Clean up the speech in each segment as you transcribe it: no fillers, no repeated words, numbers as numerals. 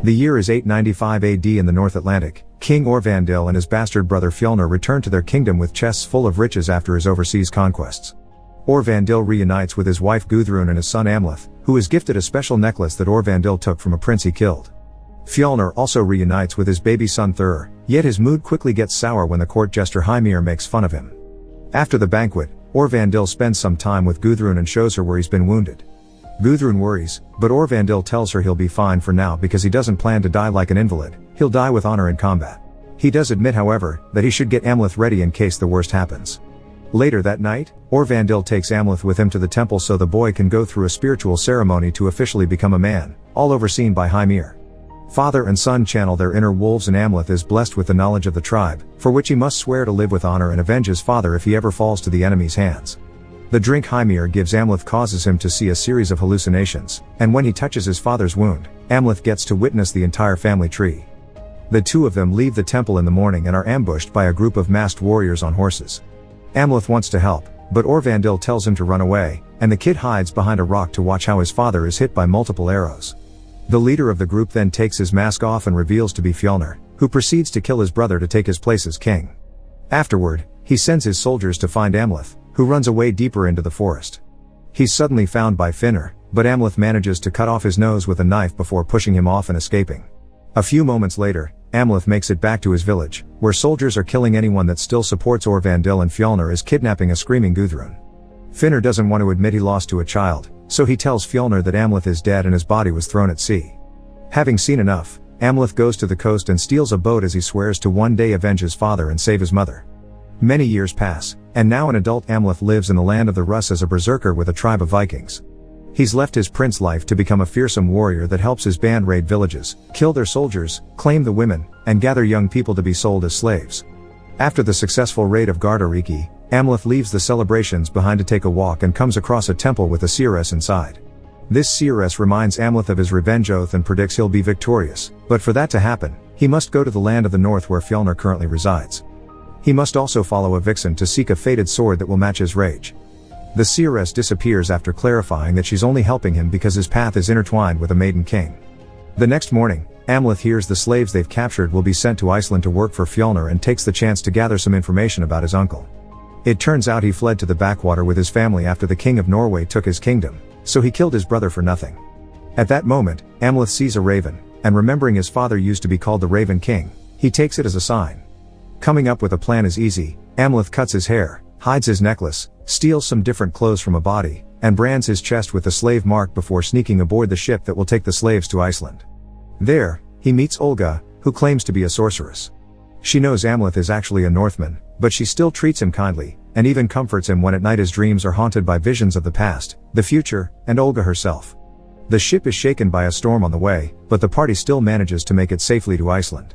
The year is 895 AD in the North Atlantic. King Orvandil and his bastard brother Fjölnir return to their kingdom with chests full of riches after his overseas conquests. Orvandil reunites with his wife Gudrun and his son Amleth, who is gifted a special necklace that Orvandil took from a prince he killed. Fjölnir also reunites with his baby son Thur, yet his mood quickly gets sour when the court jester Hymir makes fun of him. After the banquet, Orvandil spends some time with Gudrun and shows her where he's been wounded. Gudrun worries, but Orvandil tells her he'll be fine for now because he doesn't plan to die like an invalid, he'll die with honor in combat. He does admit, however, that he should get Amleth ready in case the worst happens. Later that night, Orvandil takes Amleth with him to the temple so the boy can go through a spiritual ceremony to officially become a man, all overseen by Hymir. Father and son channel their inner wolves and Amleth is blessed with the knowledge of the tribe, for which he must swear to live with honor and avenge his father if he ever falls to the enemy's hands. The drink Hymir gives Amleth causes him to see a series of hallucinations, and when he touches his father's wound, Amleth gets to witness the entire family tree. The two of them leave the temple in the morning and are ambushed by a group of masked warriors on horses. Amleth wants to help, but Orvandil tells him to run away, and the kid hides behind a rock to watch how his father is hit by multiple arrows. The leader of the group then takes his mask off and reveals to be Fjölnir, who proceeds to kill his brother to take his place as king. Afterward, he sends his soldiers to find Amleth, who runs away deeper into the forest. He's suddenly found by Fjölnir, but Amleth manages to cut off his nose with a knife before pushing him off and escaping. A few moments later, Amleth makes it back to his village, where soldiers are killing anyone that still supports Orvandil and Fjölnir is kidnapping a screaming Gudrun. Fjölnir doesn't want to admit he lost to a child, so he tells Fjölnir that Amleth is dead and his body was thrown at sea. Having seen enough, Amleth goes to the coast and steals a boat as he swears to one day avenge his father and save his mother. Many years pass, and now an adult Amleth lives in the land of the Russ as a berserker with a tribe of Vikings. He's left his prince life to become a fearsome warrior that helps his band raid villages, kill their soldiers, claim the women, and gather young people to be sold as slaves. After the successful raid of Gardariki, Amleth leaves the celebrations behind to take a walk and comes across a temple with a seeress inside. This seeress reminds Amleth of his revenge oath and predicts he'll be victorious, but for that to happen, he must go to the land of the north where Fjölnir currently resides. He must also follow a vixen to seek a fated sword that will match his rage. The seeress disappears after clarifying that she's only helping him because his path is intertwined with a maiden king. The next morning, Amleth hears the slaves they've captured will be sent to Iceland to work for Fjölnir and takes the chance to gather some information about his uncle. It turns out he fled to the backwater with his family after the king of Norway took his kingdom, so he killed his brother for nothing. At that moment, Amleth sees a raven, and remembering his father used to be called the Raven King, he takes it as a sign. Coming up with a plan is easy. Amleth cuts his hair, hides his necklace, steals some different clothes from a body, and brands his chest with the slave mark before sneaking aboard the ship that will take the slaves to Iceland. There, he meets Olga, who claims to be a sorceress. She knows Amleth is actually a Northman, but she still treats him kindly, and even comforts him when at night his dreams are haunted by visions of the past, the future, and Olga herself. The ship is shaken by a storm on the way, but the party still manages to make it safely to Iceland.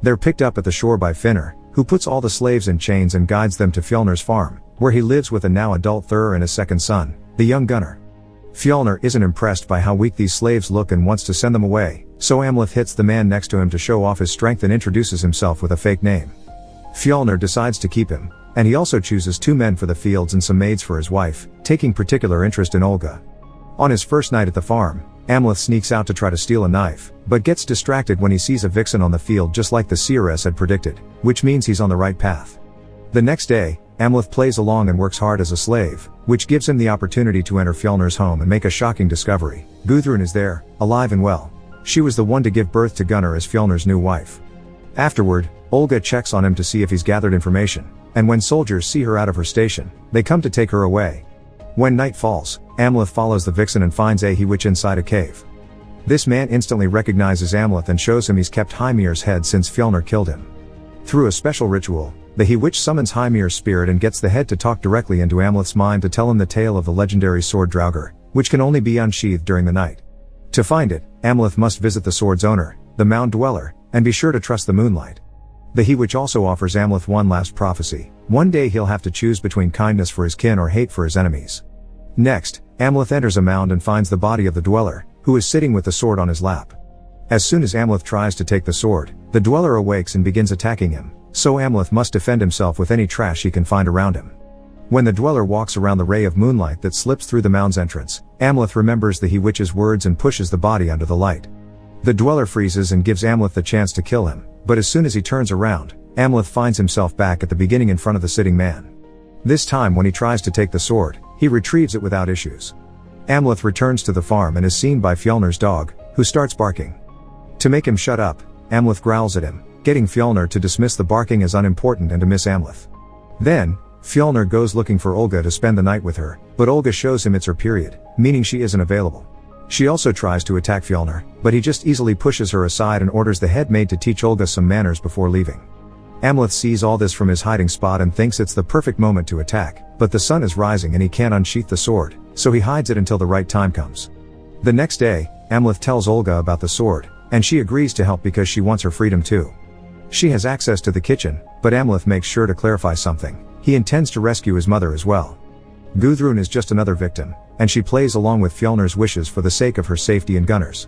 They're picked up at the shore by Fjölnir, who puts all the slaves in chains and guides them to Fjölnir's farm, where he lives with a now adult Thur and his second son, the young Gunnar. Fjölnir isn't impressed by how weak these slaves look and wants to send them away, so Amleth hits the man next to him to show off his strength and introduces himself with a fake name. Fjölnir decides to keep him, and he also chooses 2 men for the fields and some maids for his wife, taking particular interest in Olga. On his first night at the farm, Amleth sneaks out to try to steal a knife, but gets distracted when he sees a vixen on the field just like the seeress had predicted, which means he's on the right path. The next day, Amleth plays along and works hard as a slave, which gives him the opportunity to enter Fjölnir's home and make a shocking discovery. Gudrun is there, alive and well. She was the one to give birth to Gunnar as Fjölnir's new wife. Afterward, Olga checks on him to see if he's gathered information, and when soldiers see her out of her station, they come to take her away. When night falls, Amleth follows the vixen and finds a he-witch inside a cave. This man instantly recognizes Amleth and shows him he's kept Hymir's head since Fjölnir killed him. Through a special ritual, the he-witch summons Hymir's spirit and gets the head to talk directly into Amleth's mind to tell him the tale of the legendary sword Draugr, which can only be unsheathed during the night. To find it, Amleth must visit the sword's owner, the mound dweller, and be sure to trust the moonlight. The he-witch also offers Amleth one last prophecy. One day he'll have to choose between kindness for his kin or hate for his enemies. Next, Amleth enters a mound and finds the body of the dweller, who is sitting with the sword on his lap. As soon as Amleth tries to take the sword, the dweller awakes and begins attacking him, so Amleth must defend himself with any trash he can find around him. When the dweller walks around the ray of moonlight that slips through the mound's entrance, Amleth remembers the he-witch's words and pushes the body under the light. The dweller freezes and gives Amleth the chance to kill him, but as soon as he turns around, Amleth finds himself back at the beginning in front of the sitting man. This time when he tries to take the sword, he retrieves it without issues. Amleth returns to the farm and is seen by Fjolnir's dog, who starts barking. To make him shut up, Amleth growls at him, getting Fjolnir to dismiss the barking as unimportant and to miss Amleth. Then, Fjolnir goes looking for Olga to spend the night with her, but Olga shows him it's her period, meaning she isn't available. She also tries to attack Fjolnir, but he just easily pushes her aside and orders the head maid to teach Olga some manners before leaving. Amleth sees all this from his hiding spot and thinks it's the perfect moment to attack, but the sun is rising and he can't unsheath the sword, so he hides it until the right time comes. The next day, Amleth tells Olga about the sword, and she agrees to help because she wants her freedom too. She has access to the kitchen, but Amleth makes sure to clarify something: he intends to rescue his mother as well. Gudrun is just another victim, and she plays along with Fjolnir's wishes for the sake of her safety and Gunnar's.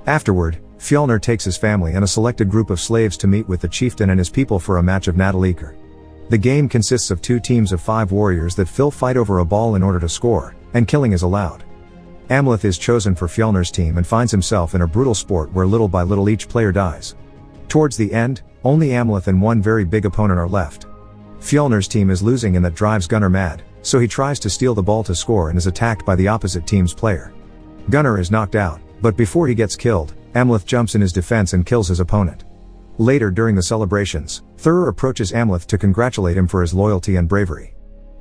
Afterward, Fjolnir takes his family and a selected group of slaves to meet with the chieftain and his people for a match of Nataleker. The game consists of 2 teams of 5 warriors that fight over a ball in order to score, and killing is allowed. Amleth is chosen for Fjolnir's team and finds himself in a brutal sport where little by little each player dies. Towards the end, only Amleth and one very big opponent are left. Fjolnir's team is losing and that drives Gunnar mad, so he tries to steal the ball to score and is attacked by the opposite team's player. Gunnar is knocked out, but before he gets killed, Amleth jumps in his defense and kills his opponent. Later during the celebrations, Thur approaches Amleth to congratulate him for his loyalty and bravery.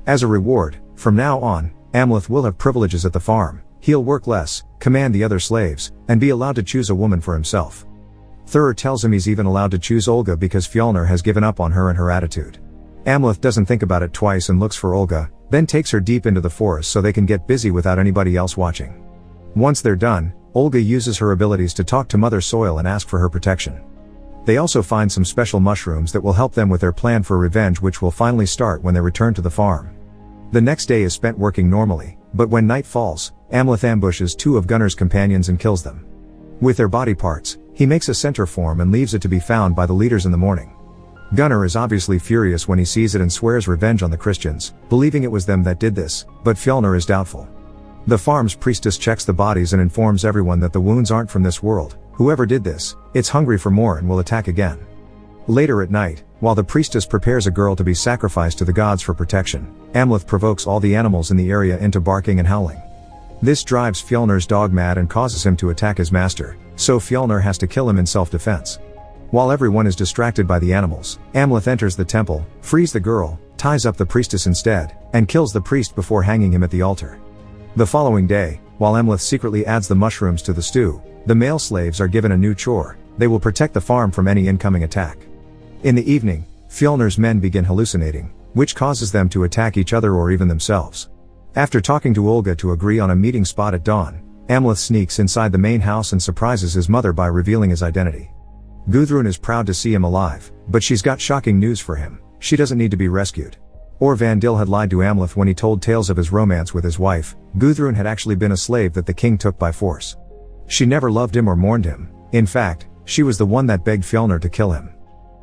As a reward, from now on, Amleth will have privileges at the farm, he'll work less, command the other slaves, and be allowed to choose a woman for himself. Thur tells him he's even allowed to choose Olga because Fjolnir has given up on her and her attitude. Amleth doesn't think about it twice and looks for Olga, then takes her deep into the forest so they can get busy without anybody else watching. Once they're done, Olga uses her abilities to talk to Mother Soil and ask for her protection. They also find some special mushrooms that will help them with their plan for revenge, which will finally start when they return to the farm. The next day is spent working normally, but when night falls, Amleth ambushes 2 of Gunnar's companions and kills them. With their body parts, he makes a center form and leaves it to be found by the leaders in the morning. Gunnar is obviously furious when he sees it and swears revenge on the Christians, believing it was them that did this, but Fjolnir is doubtful. The farm's priestess checks the bodies and informs everyone that the wounds aren't from this world. Whoever did this, it's hungry for more and will attack again. Later at night, while the priestess prepares a girl to be sacrificed to the gods for protection, Amleth provokes all the animals in the area into barking and howling. This drives Fjolnir's dog mad and causes him to attack his master, so Fjolnir has to kill him in self-defense. While everyone is distracted by the animals, Amleth enters the temple, frees the girl, ties up the priestess instead, and kills the priest before hanging him at the altar. The following day, while Amleth secretly adds the mushrooms to the stew, the male slaves are given a new chore: they will protect the farm from any incoming attack. In the evening, Fjolnir's men begin hallucinating, which causes them to attack each other or even themselves. After talking to Olga to agree on a meeting spot at dawn, Amleth sneaks inside the main house and surprises his mother by revealing his identity. Gudrun is proud to see him alive, but she's got shocking news for him: she doesn't need to be rescued. Orvandil had lied to Amleth when he told tales of his romance with his wife. Gudrun had actually been a slave that the king took by force. She never loved him or mourned him. In fact, she was the one that begged Fjolnir to kill him.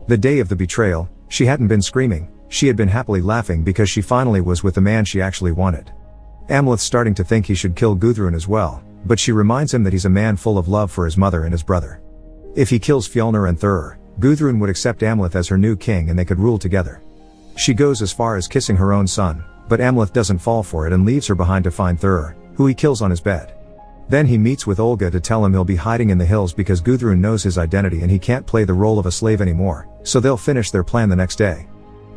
The day of the betrayal, she hadn't been screaming, she had been happily laughing because she finally was with the man she actually wanted. Amleth's starting to think he should kill Gudrun as well, but she reminds him that he's a man full of love for his mother and his brother. If he kills Fjolnir and Thur, Gudrun would accept Amleth as her new king and they could rule together. She goes as far as kissing her own son, but Amleth doesn't fall for it and leaves her behind to find Thur, who he kills on his bed. Then he meets with Olga to tell him he'll be hiding in the hills because Gudrun knows his identity and he can't play the role of a slave anymore, so they'll finish their plan the next day.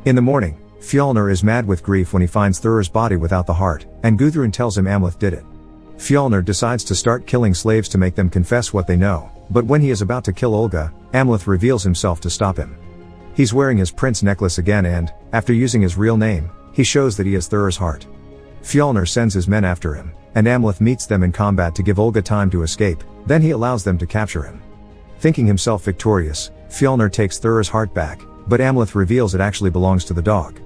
In the morning, Fjolnir is mad with grief when he finds Thur's body without the heart, and Gudrun tells him Amleth did it. Fjolnir decides to start killing slaves to make them confess what they know, but when he is about to kill Olga, Amleth reveals himself to stop him. He's wearing his prince necklace again and, after using his real name, he shows that he has Thur's heart. Fjolnir sends his men after him, and Amleth meets them in combat to give Olga time to escape, then he allows them to capture him. Thinking himself victorious, Fjolnir takes Thur's heart back, but Amleth reveals it actually belongs to the dog.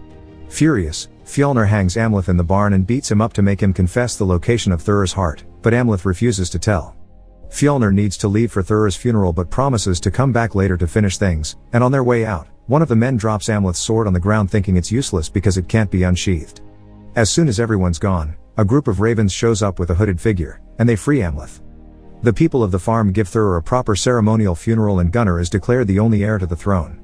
Furious, Fjolnir hangs Amleth in the barn and beats him up to make him confess the location of Thur's heart, but Amleth refuses to tell. Fjolnir needs to leave for Thur's funeral but promises to come back later to finish things, and on their way out, one of the men drops Amleth's sword on the ground thinking it's useless because it can't be unsheathed. As soon as everyone's gone, a group of ravens shows up with a hooded figure, and they free Amleth. The people of the farm give Thur a proper ceremonial funeral and Gunnar is declared the only heir to the throne.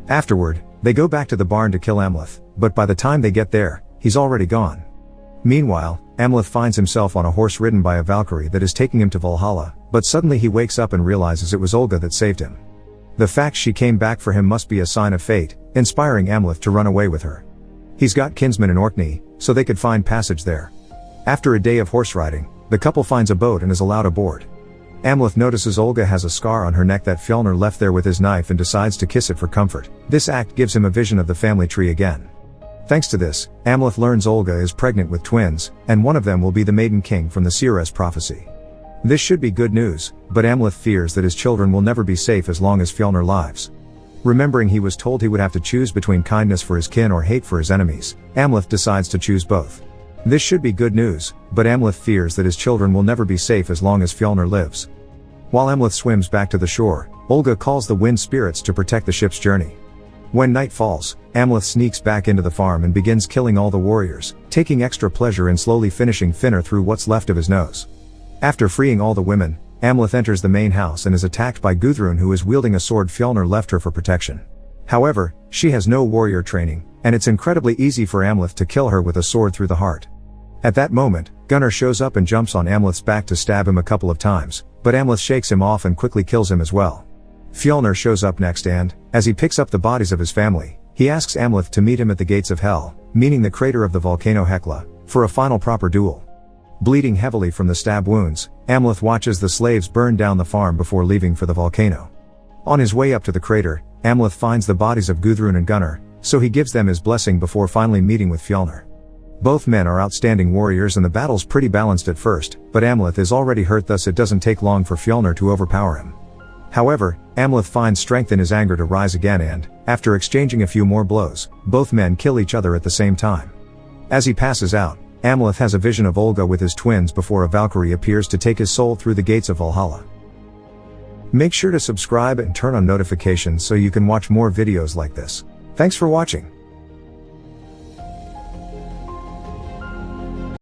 Afterward, they go back to the barn to kill Amleth, but by the time they get there, he's already gone. Meanwhile, Amleth finds himself on a horse ridden by a Valkyrie that is taking him to Valhalla, but suddenly he wakes up and realizes it was Olga that saved him. The fact she came back for him must be a sign of fate, inspiring Amleth to run away with her. He's got kinsmen in Orkney, so they could find passage there. After a day of horse riding, the couple finds a boat and is allowed aboard. Amleth notices Olga has a scar on her neck that Fjolnir left there with his knife and decides to kiss it for comfort. This act gives him a vision of the family tree again. Thanks to this, Amleth learns Olga is pregnant with twins, and one of them will be the Maiden King from the seeress prophecy. This should be good news, but Amleth fears that his children will never be safe as long as Fjolnir lives. Remembering he was told he would have to choose between kindness for his kin or hate for his enemies, Amleth decides to choose both. This should be good news, but Amleth fears that his children will never be safe as long as Fjolnir lives. While Amleth swims back to the shore, Olga calls the wind spirits to protect the ship's journey. When night falls, Amleth sneaks back into the farm and begins killing all the warriors, taking extra pleasure in slowly finishing Finner through what's left of his nose. After freeing all the women, Amleth enters the main house and is attacked by Gudrun, who is wielding a sword Fjolnir left her for protection. However, she has no warrior training, and it's incredibly easy for Amleth to kill her with a sword through the heart. At that moment, Gunnar shows up and jumps on Amleth's back to stab him a couple of times, but Amleth shakes him off and quickly kills him as well. Fjolnir shows up next and, as he picks up the bodies of his family, he asks Amleth to meet him at the gates of Hell, meaning the crater of the volcano Hekla, for a final proper duel. Bleeding heavily from the stab wounds, Amleth watches the slaves burn down the farm before leaving for the volcano. On his way up to the crater, Amleth finds the bodies of Gudrun and Gunnar, so he gives them his blessing before finally meeting with Fjolnir. Both men are outstanding warriors and the battle's pretty balanced at first, but Amleth is already hurt, thus it doesn't take long for Fjolnir to overpower him. However, Amleth finds strength in his anger to rise again and, after exchanging a few more blows, both men kill each other at the same time. As he passes out, Amleth has a vision of Olga with his twins before a Valkyrie appears to take his soul through the gates of Valhalla. Make sure to subscribe and turn on notifications so you can watch more videos like this. Thanks for watching.